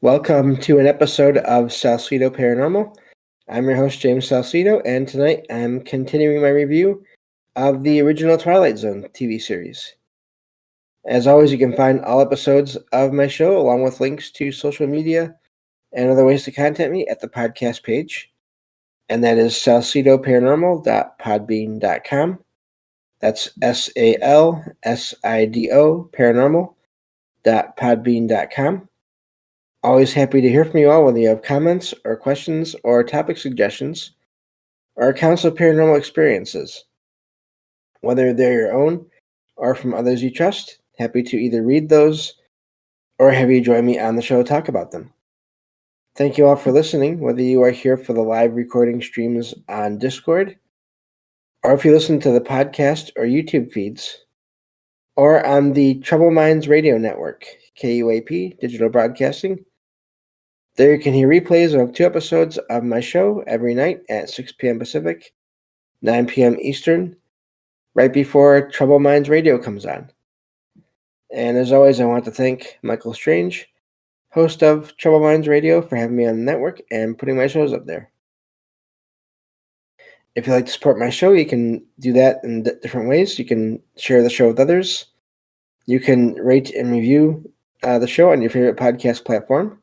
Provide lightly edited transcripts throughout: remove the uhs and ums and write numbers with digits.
Welcome to an episode of Salsidoparanormal. I'm your host, James Salsido, and tonight I'm continuing my review of the original Twilight Zone TV series. As always, you can find all episodes of my show, along with links to social media and other ways to contact me at the podcast page, and that is salsidoparanormal.podbean.com. That's SALSIDO paranormal.podbean.com. Always happy to hear from you all, whether you have comments or questions or topic suggestions or accounts of paranormal experiences. Whether they're your own or from others you trust, happy to either read those or have you join me on the show to talk about them. Thank you all for listening, whether you are here for the live recording streams on Discord, or if you listen to the podcast or YouTube feeds, or on the Trouble Minds Radio Network, KUAP Digital Broadcasting. There you can hear replays of 2 episodes of my show every night at 6 p.m. Pacific, 9 p.m. Eastern, right before Trouble Minds Radio comes on. And as always, I want to thank Michael Strange, host of Trouble Minds Radio, for having me on the network and putting my shows up there. If you'd like to support my show, you can do that in different ways. You can share the show with others. You can rate and review the show on your favorite podcast platform.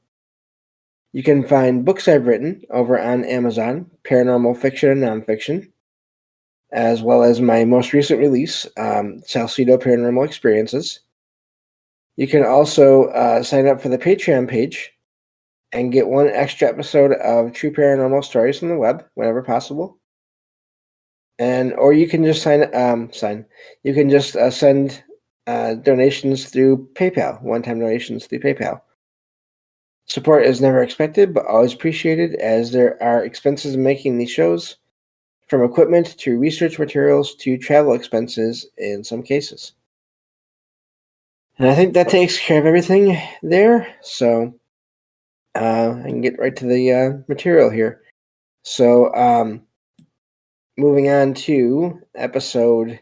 You can find books I've written over on Amazon, paranormal fiction and nonfiction, as well as my most recent release, Salsido Paranormal Experiences. You can also sign up for the Patreon page and get 1 extra episode of True Paranormal Stories from the web whenever possible. Or you can just send donations through PayPal, one-time donations through PayPal. Support is never expected, but always appreciated, as there are expenses in making these shows, from equipment to research materials to travel expenses in some cases. And I think that takes care of everything there, so I can get right to the material here. So, moving on to episode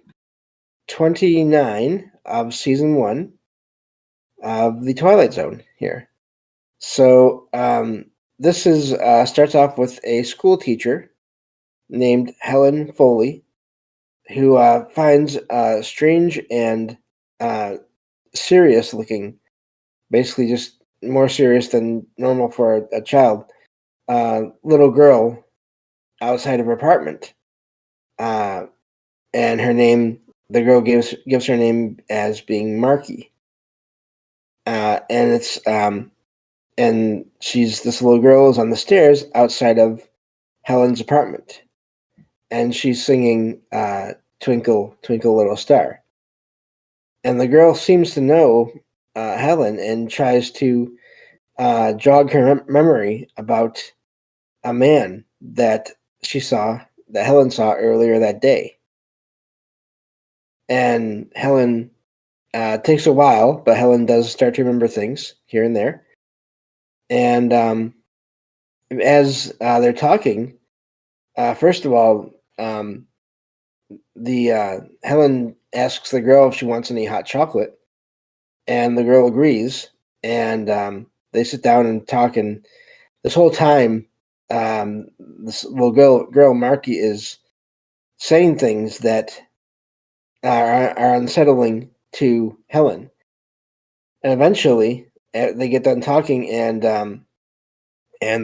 29 of Season 1 of The Twilight Zone here. So this is starts off with a school teacher named Helen Foley, who finds strange and serious looking, basically just more serious than normal for a child, little girl outside of her apartment. And her name, the girl gives her name as being Marky. And it's and this little girl is on the stairs outside of Helen's apartment, and she's singing Twinkle, Twinkle Little Star. And the girl seems to know Helen and tries to jog her memory about a man that Helen saw earlier that day. And Helen takes a while, but Helen does start to remember things here and there. And as they're talking, first of all, Helen asks the girl if she wants any hot chocolate, and the girl agrees. And they sit down and talk. And this whole time, this little girl Marky is saying things that are unsettling to Helen. And eventually, they get done talking, and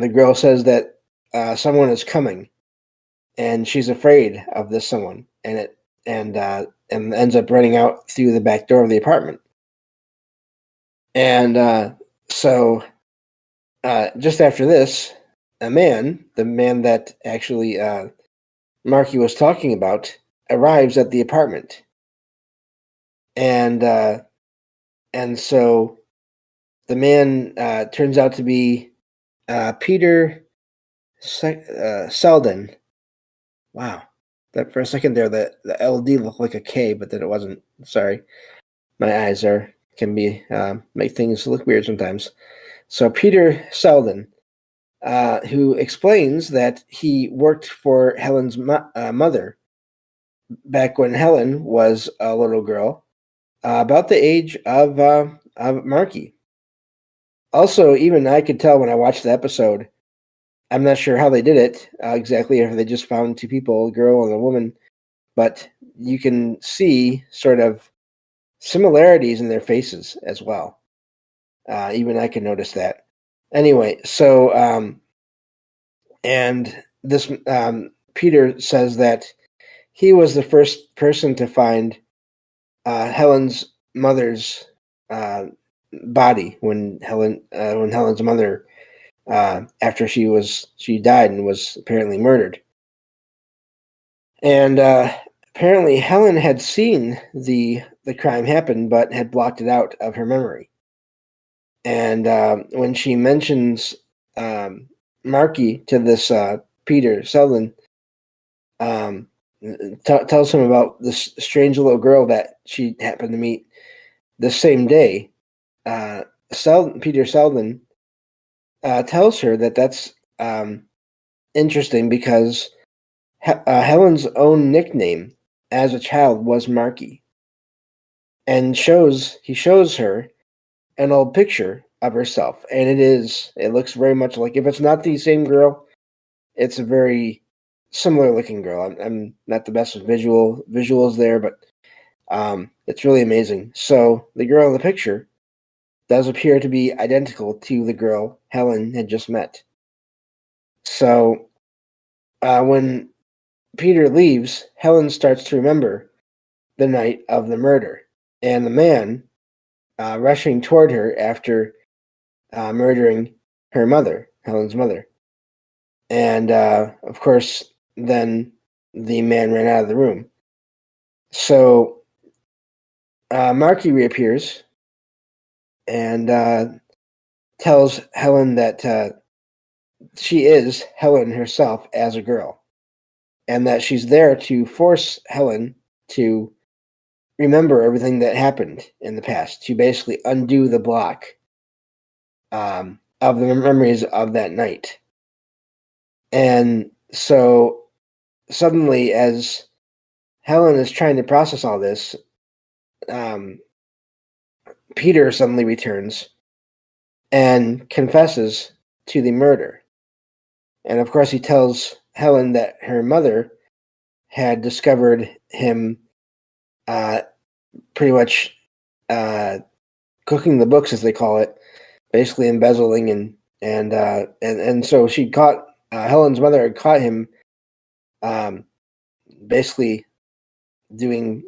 the girl says that someone is coming, and she's afraid of this someone, and ends up running out through the back door of the apartment. And so just after this, the man that actually Marky was talking about arrives at the apartment, and so the man turns out to be Peter Selden. Wow, that for a second there, the LD looked like a K, but then it wasn't. Sorry, my eyes can be make things look weird sometimes. So Peter Selden, who explains that he worked for Helen's mother back when Helen was a little girl, about the age of Marky. Also, even I could tell when I watched the episode. I'm not sure how they did it exactly, if they just found two people, a girl and a woman, but you can see sort of similarities in their faces as well. Even I can notice that. Anyway, so and this Peter says that he was the first person to find Helen's mother's uh, body when Helen's mother after she died and was apparently murdered. And apparently Helen had seen the crime happen, but had blocked it out of her memory. And when she mentions Marky to this Peter Selden, tells him about this strange little girl that she happened to meet the same day. Peter Selden tells her that that's interesting because Helen's own nickname as a child was Marky, and he shows her an old picture of herself, and it looks very much like, if it's not the same girl, it's a very similar looking girl. I'm not the best with visuals there, but it's really amazing. So the girl in the picture does appear to be identical to the girl Helen had just met. So when Peter leaves, Helen starts to remember the night of the murder and the man rushing toward her after murdering her mother, Helen's mother. And of course, then the man ran out of the room. So Marky reappears and tells Helen that she is Helen herself as a girl, and that she's there to force Helen to remember everything that happened in the past, to basically undo the block of the memories of that night. And so suddenly, as Helen is trying to process all this, Peter suddenly returns and confesses to the murder. And of course, he tells Helen that her mother had discovered him pretty much cooking the books, as they call it, basically embezzling, and so she caught Helen's mother had caught him basically doing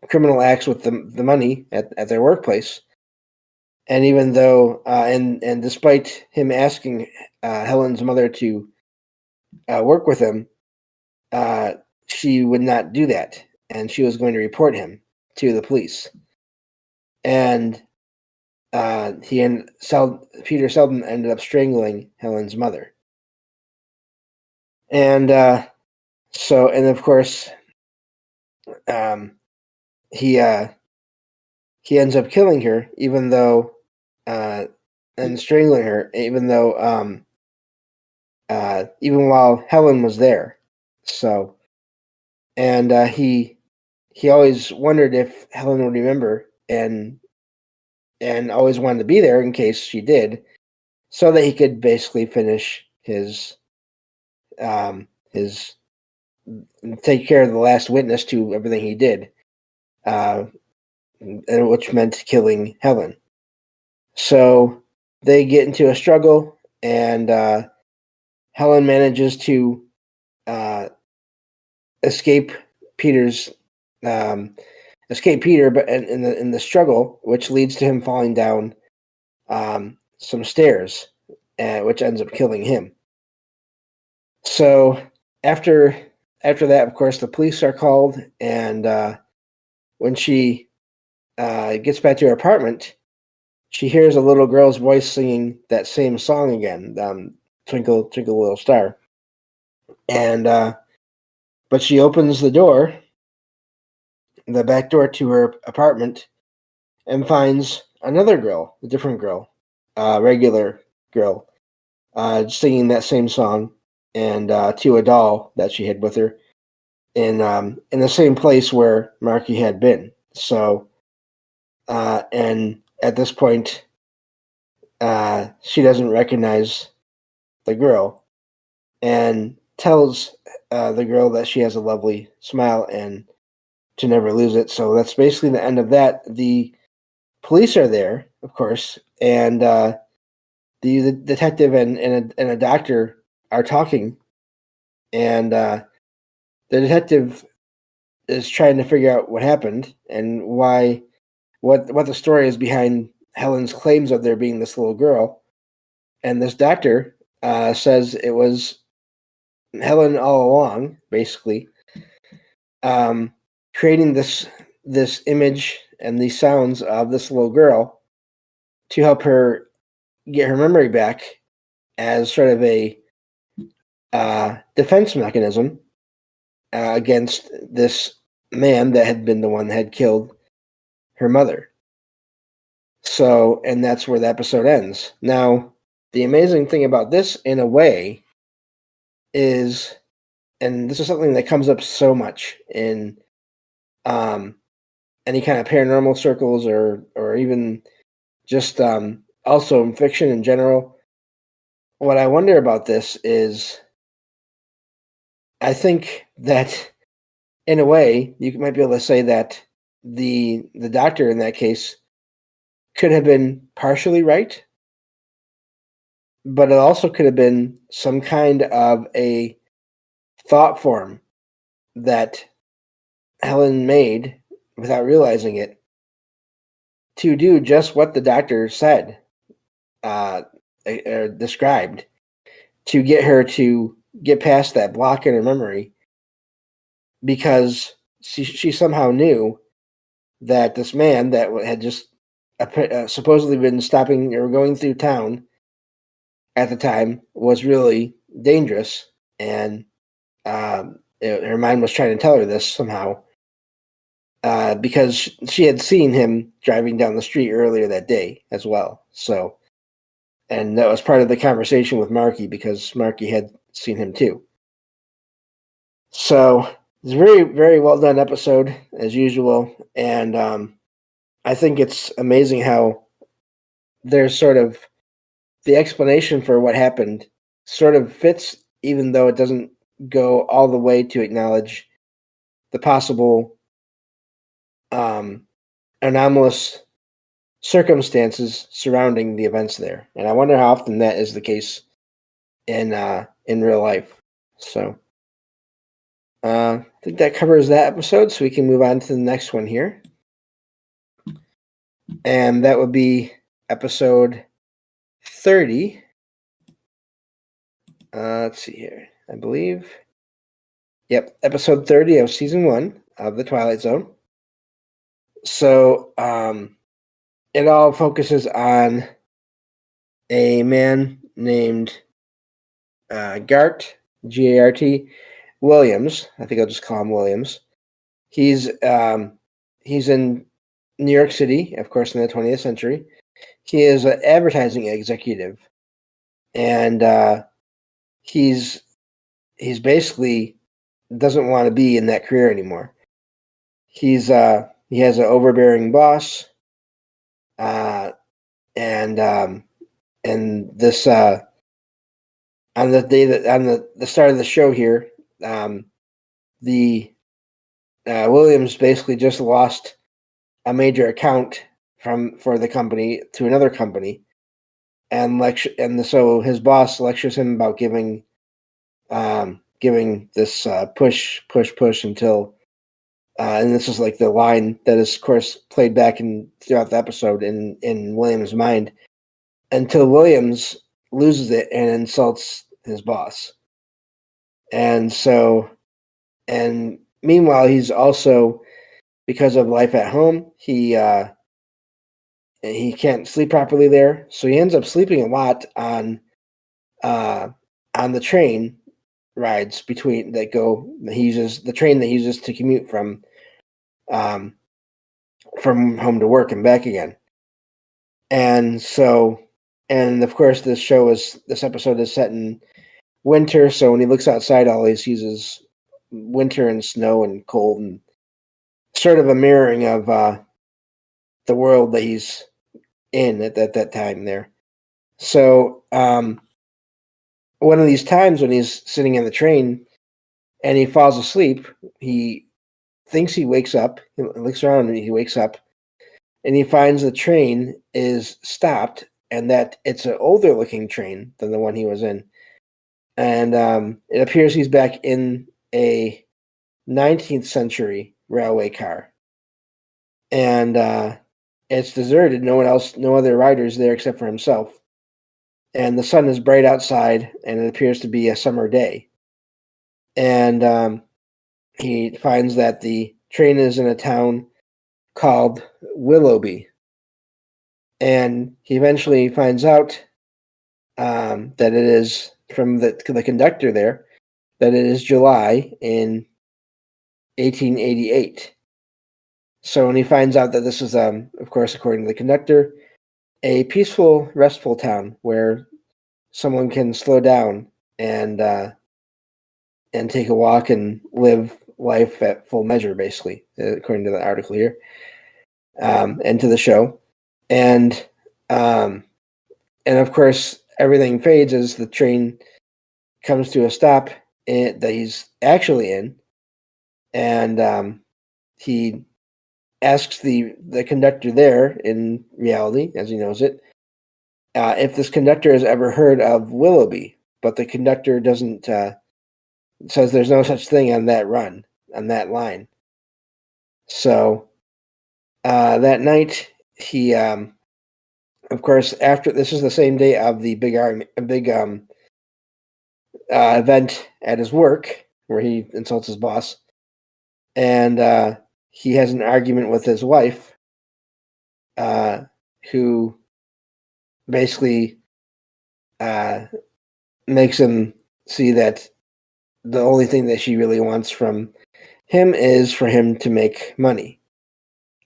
criminal acts with the money at their workplace. And even though and despite him asking Helen's mother to work with him, she would not do that, and she was going to report him to the police. And Peter Selden ended up strangling Helen's mother. And and of course, he ends up killing her, even though and strangling her, even though even while Helen was there. So, and he always wondered if Helen would remember, and always wanted to be there in case she did, so that he could basically finish his take care of the last witness to everything he did, and which meant killing Helen. So they get into a struggle, and Helen manages to escape Peter's escape Peter, but in the struggle, which leads to him falling down some stairs, which ends up killing him. So after that, of course, the police are called, and when she gets back to her apartment, she hears a little girl's voice singing that same song again, "Twinkle, Twinkle, Little Star." And but she opens the door, the back door to her apartment, and finds another girl, a different girl, regular girl, singing that same song, and to a doll that she had with her in the same place where Marky had been. So, and at this point, she doesn't recognize the girl and tells the girl that she has a lovely smile and to never lose it. So that's basically the end of that. The police are there, of course, and the detective and a doctor are talking, and the detective is trying to figure out what happened and why, what the story is behind Helen's claims of there being this little girl. And this doctor says it was Helen all along, basically, um, creating this image and these sounds of this little girl to help her get her memory back as sort of a defense mechanism against this man that had been the one that had killed her mother. So, and that's where the episode ends. Now, the amazing thing about this, in a way, is, and this is something that comes up so much in any kind of paranormal circles or even just also in fiction in general. What I wonder about this is, I think that in a way you might be able to say that the doctor in that case could have been partially right, but it also could have been some kind of a thought form that Helen made without realizing it to do just what the doctor said, uh, described, to get her to get past that block in her memory, because she somehow knew that this man that had just supposedly been stopping or going through town at the time was really dangerous, and her mind was trying to tell her this somehow, because she had seen him driving down the street earlier that day as well. So, and that was part of the conversation with Marky, because Marky had seen him too. So it's a very, very well done episode as usual, and I think it's amazing how there's sort of the explanation for what happened sort of fits, even though it doesn't go all the way to acknowledge the possible anomalous circumstances surrounding the events there. And I wonder how often that is the case in real life. So I think that covers that episode, so we can move on to the next one here. And that would be episode 30. Let's see here. I believe. Yep, episode 30 of season 1 of The Twilight Zone. So it all focuses on a man named Gart, Gart Williams. I think I'll just call him Williams. He's in New York City, of course, in the 20th century. He is an advertising executive, and he's basically doesn't want to be in that career anymore. He has an overbearing boss, and this on the day that on the start of the show here, the Williams basically just lost a major account for the company to another company, and so his boss lectures him about giving this push until and this is like the line that is, of course, played back throughout the episode in Williams' mind, until Williams loses it and insults his boss. And so, and meanwhile, he's also, because of life at home, he can't sleep properly there, so he ends up sleeping a lot on the train rides between that go. He uses the train that he uses to commute from home to work and back again. And so, and of course, this episode is set in winter, so when he looks outside, all he sees is winter and snow and cold, and sort of a mirroring of the world that he's in at that time there. So one of these times when he's sitting in the train and he falls asleep, he thinks he wakes up. He looks around and he wakes up, and he finds the train is stopped and that it's an older looking train than the one he was in. And it appears he's back in a 19th century railway car. And it's deserted. No one else, no other riders there except for himself. And the sun is bright outside, and it appears to be a summer day. And he finds that the train is in a town called Willoughby. And he eventually finds out that it is from the conductor there that it is July in 1888. So when he finds out that this is, of course, according to the conductor, a peaceful, restful town where someone can slow down and take a walk and live life at full measure, basically, according to the article here, and to the show, and of course everything fades as the train comes to a stop that he's actually in, and he asks the conductor there, in reality, as he knows it, if this conductor has ever heard of Willoughby, but the conductor doesn't, says there's no such thing on that line. So that night, he, of course, after this is the same day of the big event at his work where he insults his boss, and he has an argument with his wife, who basically makes him see that the only thing that she really wants from him is for him to make money.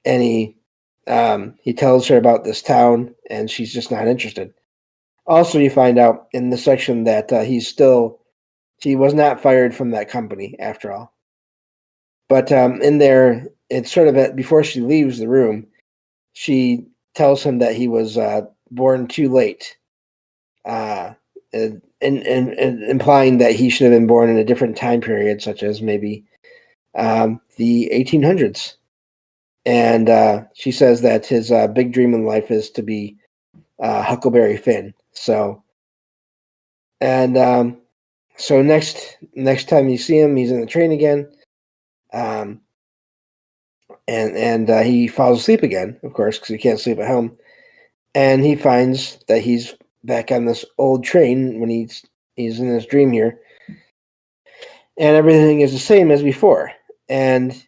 And he tells her about this town, and she's just not interested. Also, you find out in the section that he was not fired from that company after all. But in there, it's sort of before she leaves the room, she tells him that he was born too late, and implying that he should have been born in a different time period, such as maybe the 1800s. And she says that his big dream in life is to be Huckleberry Finn. So, and so next time you see him, he's in the train again, and he falls asleep again, of course, because he can't sleep at home. And he finds that he's back on this old train when he's in this dream here, and everything is the same as before. And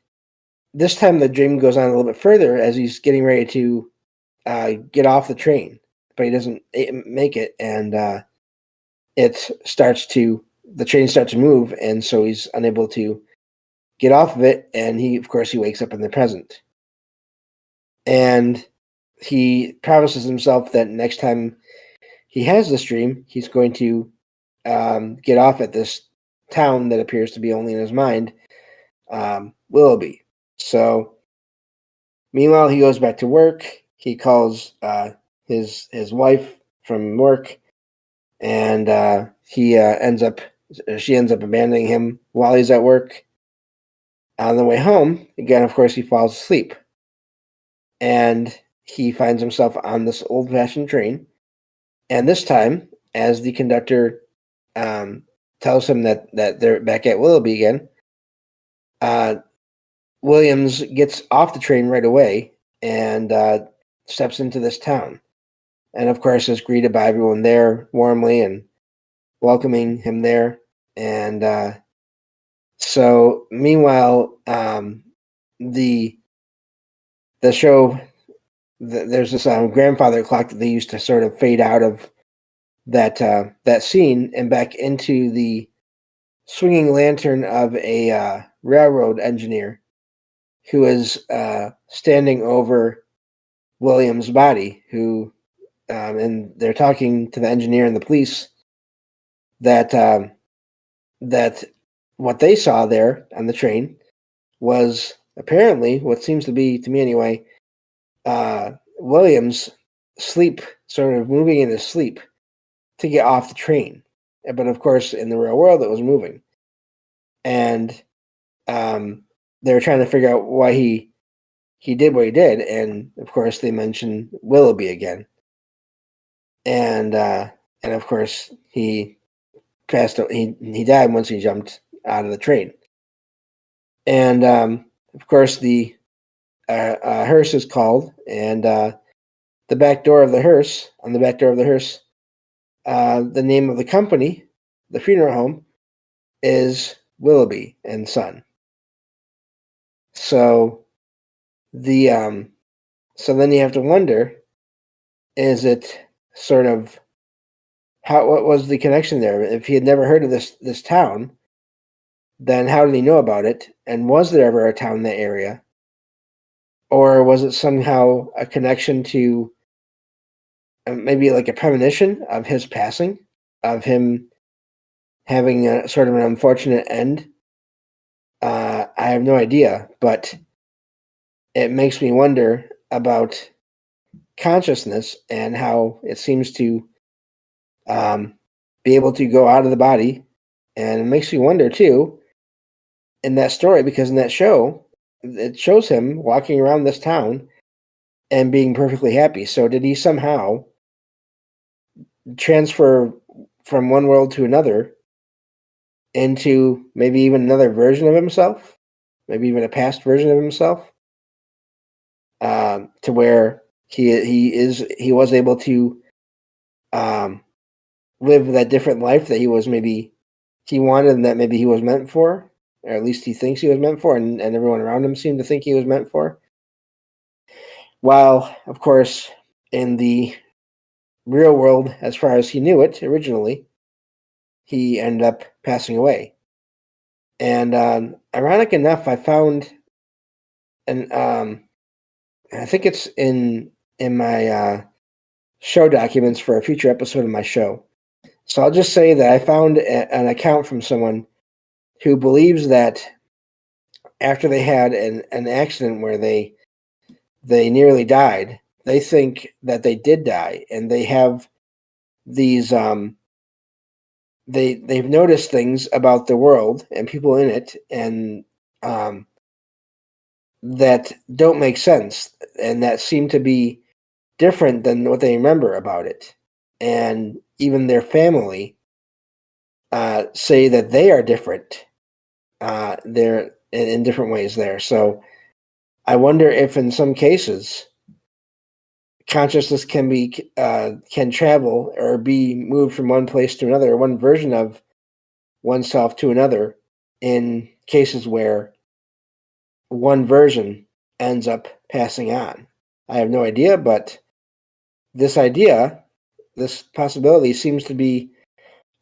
this time the dream goes on a little bit further as he's getting ready to get off the train, but he doesn't make it, and the train starts to move, and so he's unable to get off of it, and he wakes up in the present. And he promises himself that next time he has this dream, he's going to get off at this town that appears to be only in his mind, Willoughby. So, meanwhile, he goes back to work. He calls his wife from work, and she ends up abandoning him while he's at work. On the way home, again, of course, he falls asleep, and he finds himself on this old-fashioned train. And this time, as the conductor tells him that they're back at Willoughby again, Williams gets off the train right away and steps into this town. And of course is greeted by everyone there warmly and welcoming him there. And so meanwhile, the show, there's this grandfather clock that they used to sort of fade out of that scene and back into the swinging lantern of a railroad engineer who is standing over William's body, who and they're talking to the engineer and the police that what they saw there on the train was apparently what seems to be, to me anyway, William's sleep, sort of moving in his sleep, to get off the train. But of course, in the real world, it was moving. And they were trying to figure out why he did what he did. And of course, they mentioned Willoughby again. And of course, he passed. He died once he jumped out of the train. And of course, the hearse is called, and the back door of the hearse, on the back door of the hearse, the name of the company, the funeral home, is Willoughby and Son. So so then you have to wonder, is it sort of what was the connection there? If he had never heard of this town, then how did he know about it? And was there ever a town in that area? Or was it somehow a connection to maybe like a premonition of his passing, of him having a sort of an unfortunate end? I have no idea, but it makes me wonder about consciousness and how it seems to be able to go out of the body. And it makes me wonder too, in that story, because in that show, it shows him walking around this town and being perfectly happy. So did he somehow transfer from one world to another into maybe even another version of himself, maybe even a past version of himself, to where he was able to live that different life that he wanted, and that maybe he was meant for, or at least he thinks he was meant for, and everyone around him seemed to think he was meant for. While, of course, in the real world, as far as he knew it originally, he ended up passing away. And ironic enough, I found, and I think it's in my show documents for a future episode of my show. So I'll just say that I found an account from someone who believes that after they had an accident where they nearly died, they think that they did die, and they have these they've noticed things about the world and people in it, and that don't make sense, and that seem to be different than what they remember about it. And even their family say that they are different. They're in different ways there. So I wonder if in some cases consciousness can travel or be moved from one place to another, or one version of oneself to another, in cases where one version ends up passing on. I have no idea, but this possibility seems to be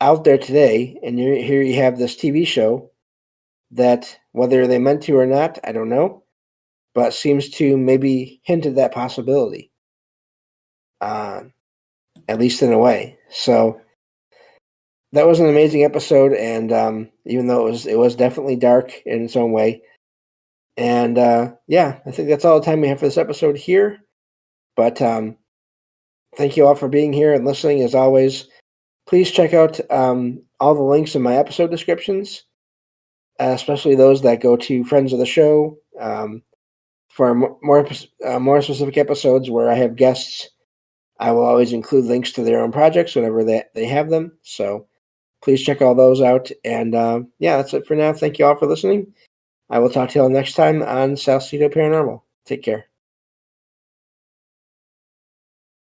out there today, and here you have this TV show that, whether they meant to or not, I don't know, but seems to maybe hint at that possibility, at least in a way. So that was an amazing episode, and even though it was definitely dark in its own way. And yeah, I think that's all the time we have for this episode here. But thank you all for being here and listening. As always, please check out all the links in my episode descriptions, especially those that go to friends of the show, for more specific episodes where I have guests. I will always include links to their own projects whenever they have them. So please check all those out. And yeah, that's it for now. Thank you all for listening. I will talk to you all next time on Salsidoparanormal. Take care.